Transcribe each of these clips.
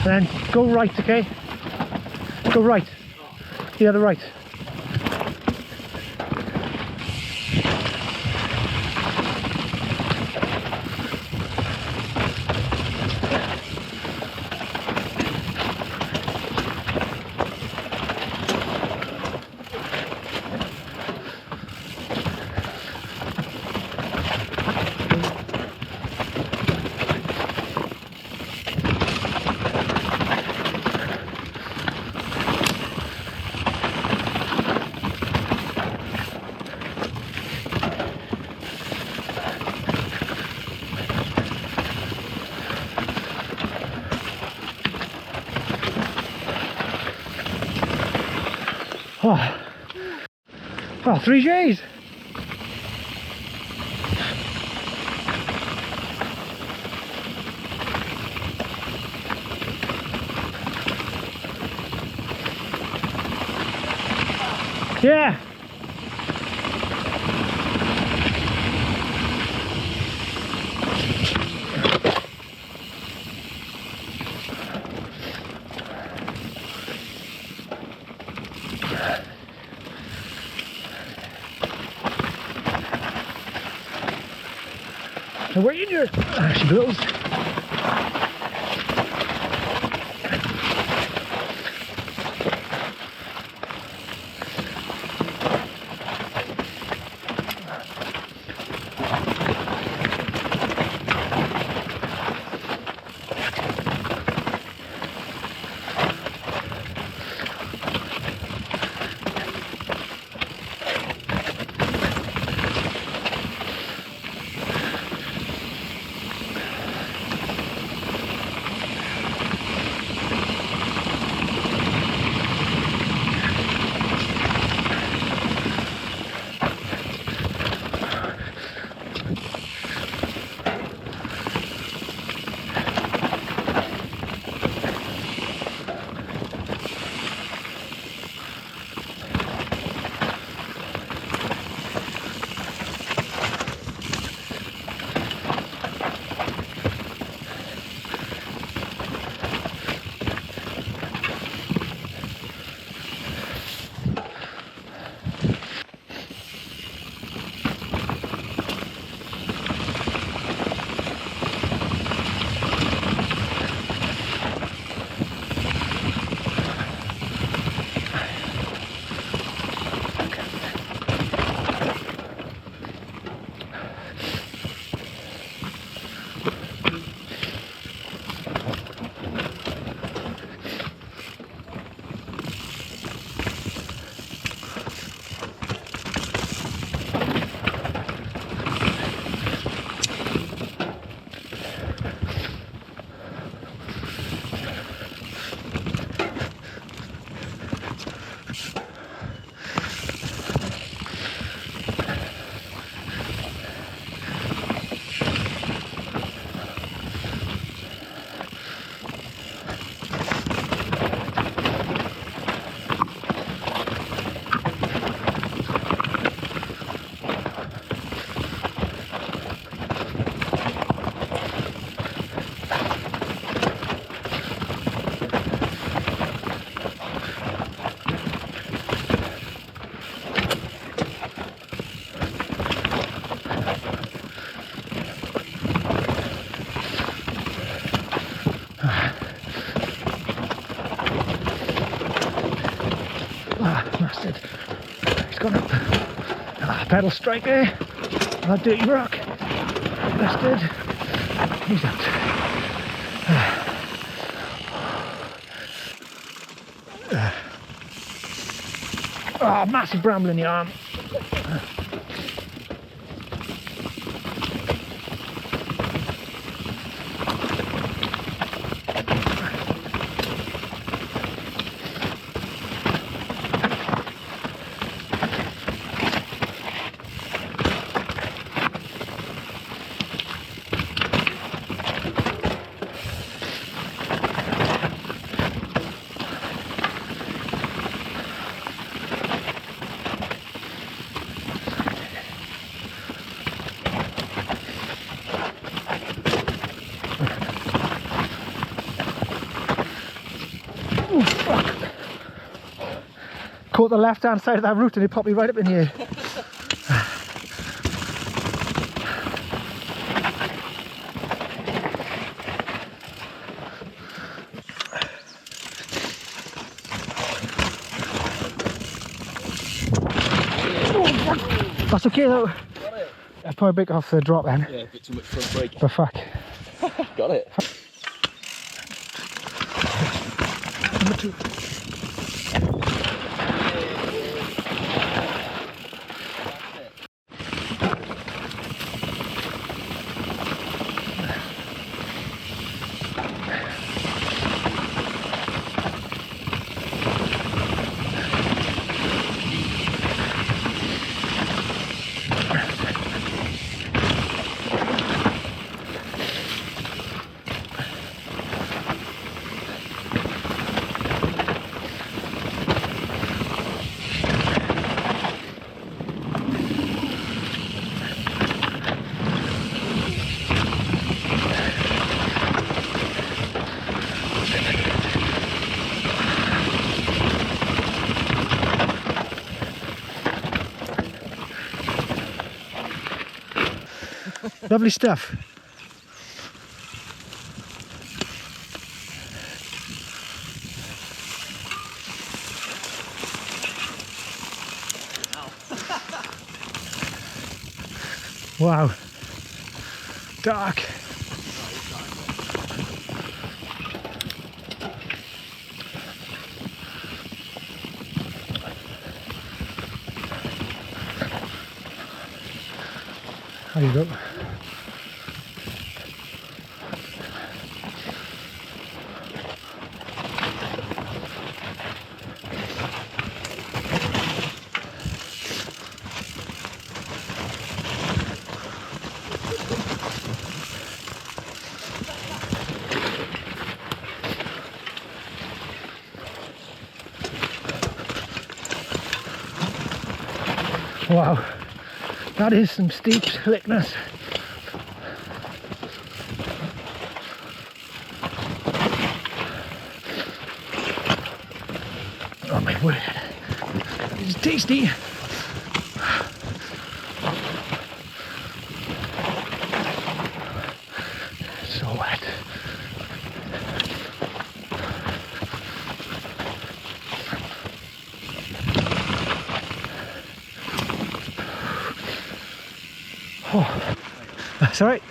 And then go right, okay? Go right. The other right. Oh, 3 J's. Yeah. So what are you doing? She blows. Bastard. He's gone up. Pedal strike there. That dirty rock. Bastard. He's out. Oh, massive bramble in the arm. caught the left hand side of that root and it popped me right up in here. That's okay though. I'll probably break off the drop then. Yeah, a bit too much front brake. But fuck. Got it. Number 2. Lovely stuff. Wow. Dark. There you go. Wow, that is some steep slickness. Oh my word, it's tasty. It's so wet. Oh, that's all right.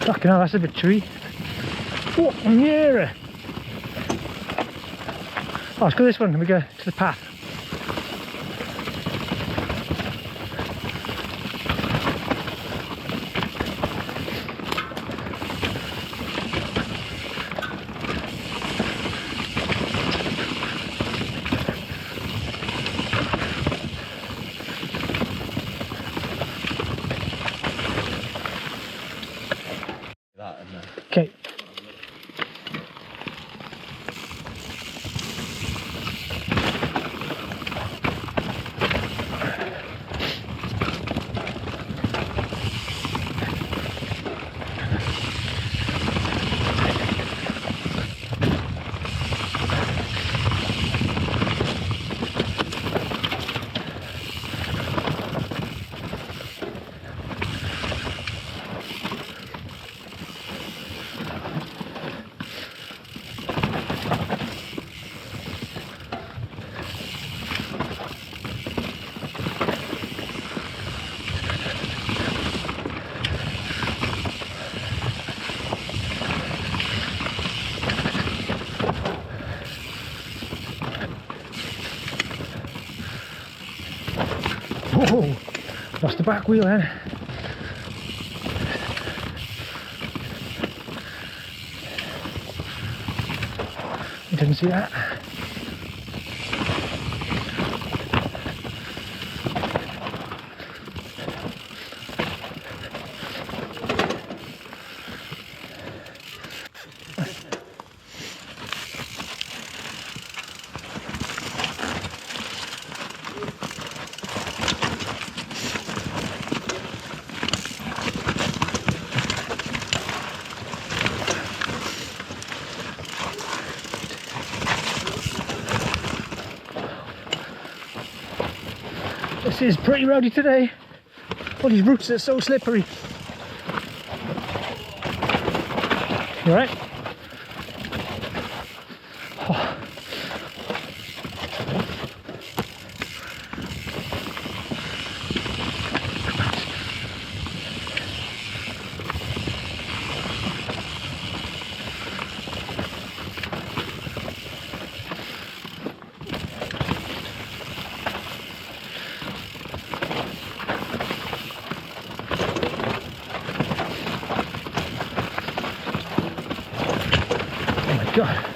Fucking hell, that's a bit tree. Oh, nearer. Oh, let's go this one and we go to the path. Okay. Oh, lost the back wheel then. Didn't see that. This is pretty rowdy today. All these roots are so slippery. You alright? Oh. God.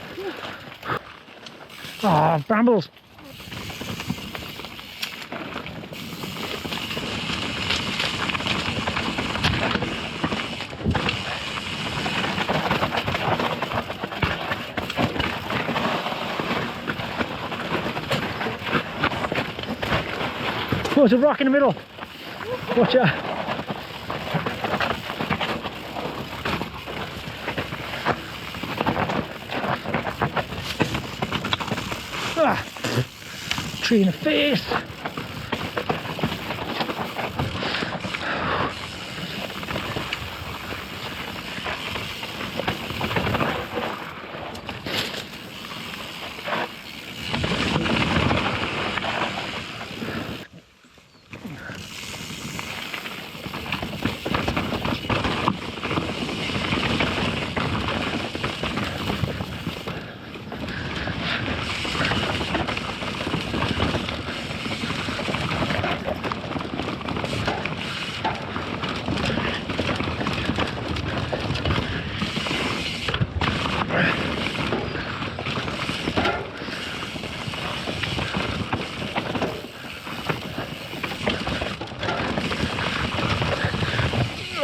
Ah, brambles. Oh, there's a rock in the middle. Watch out. Ah, tree in the face.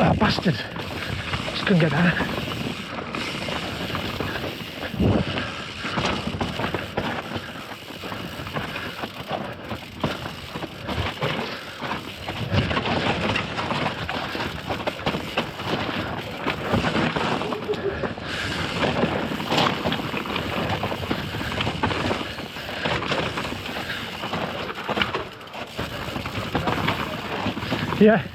Oh, bastard. Just couldn't get that. Yeah.